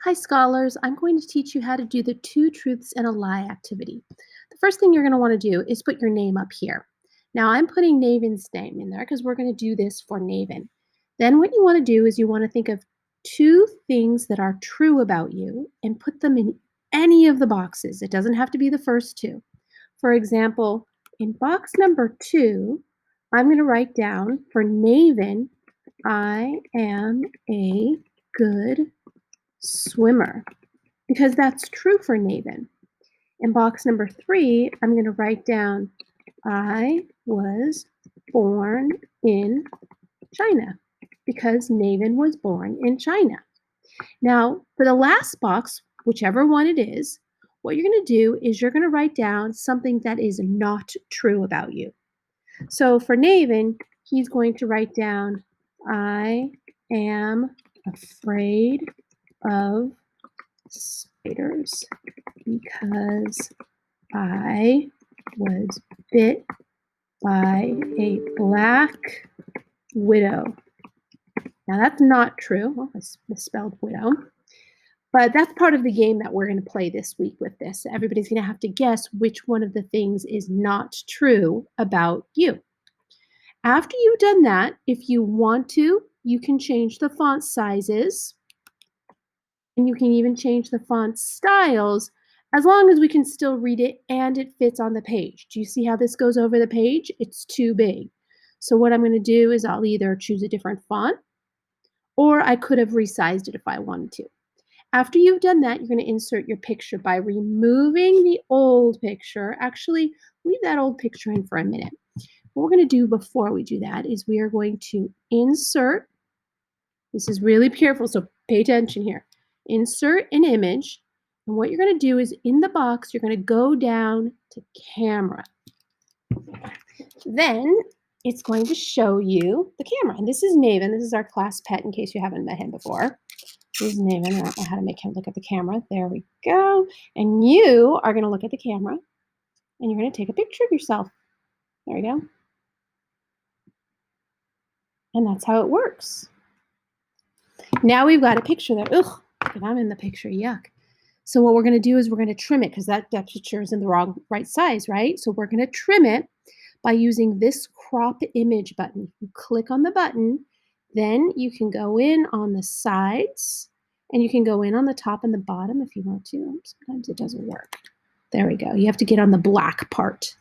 Hi, scholars. I'm going to teach you how to do the two truths and a lie activity. The first thing you're going to want to do is put your name up here. Now, I'm putting Naven's name in there because we're going to do this for Naven. Then, what you want to do is you want to think of two things that are true about you and put them in any of the boxes. It doesn't have to be the first two. For example, in box number 2, I'm going to write down for Naven, I am a good swimmer, because that's true for Naven. In box number 3, I'm going to write down, I was born in China, because Naven was born in China. Now, for the last box, whichever one it is, what you're going to do is you're going to write down something that is not true about you. So for Naven, he's going to write down, I am afraid of spiders because I was bit by a black widow. Now that's not true. Well, I misspelled widow. But that's part of the game that we're going to play this week with this. Everybody's going to have to guess which one of the things is not true about you. After you've done that, if you want to, you can change the font sizes and you can even change the font styles as long as we can still read it and it fits on the page. Do you see how this goes over the page? It's too big. So what I'm going to do is I'll either choose a different font or I could have resized it if I wanted to. After you've done that, you're going to insert your picture by removing the old picture. Actually, leave that old picture in for a minute. What we're going to do before we do that is we are going to insert, this is really careful, so pay attention here. Insert an image, and what you're going to do is in the box, you're going to go down to camera. Then it's going to show you the camera. And this is Naven. This is our class pet in case you haven't met him before. This is Naven. I don't know how to make him look at the camera. There we go. And you are going to look at the camera, and you're going to take a picture of yourself. There we go. And that's how it works. Now we've got a picture there. Ugh, I'm in the picture. Yuck. So what we're going to do is we're going to trim it because that picture is in the right size, right? So we're going to trim it by using this crop image button. You click on the button, then you can go in on the sides, and you can go in on the top and the bottom if you want to. Sometimes it doesn't work. There we go. You have to get on the black part.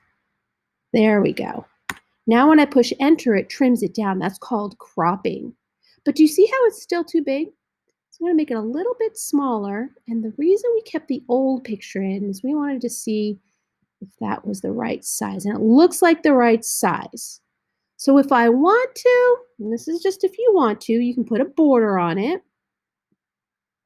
There we go. Now when I push enter, it trims it down. That's called cropping. But do you see how it's still too big? So I'm going to make it a little bit smaller. And the reason we kept the old picture in is we wanted to see if that was the right size. And it looks like the right size. So if I want to, and this is just if you want to, you can put a border on it.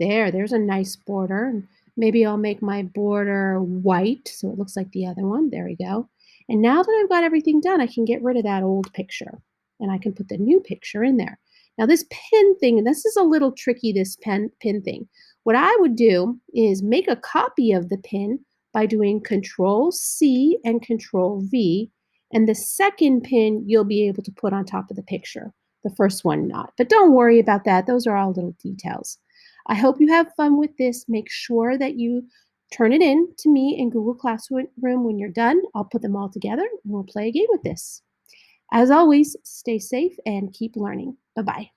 There's a nice border. And maybe I'll make my border white so it looks like the other one. There we go. And now that I've got everything done, I can get rid of that old picture and I can put the new picture in there. Now this pin thing, and this is a little tricky, this pin thing. What I would do is make a copy of the pin by doing Control-C and Control-V, and the second pin you'll be able to put on top of the picture. The first one not. But don't worry about that. Those are all little details. I hope you have fun with this. Make sure that you turn it in to me in Google Classroom when you're done. I'll put them all together and we'll play a game with this. As always, stay safe and keep learning. Bye-bye.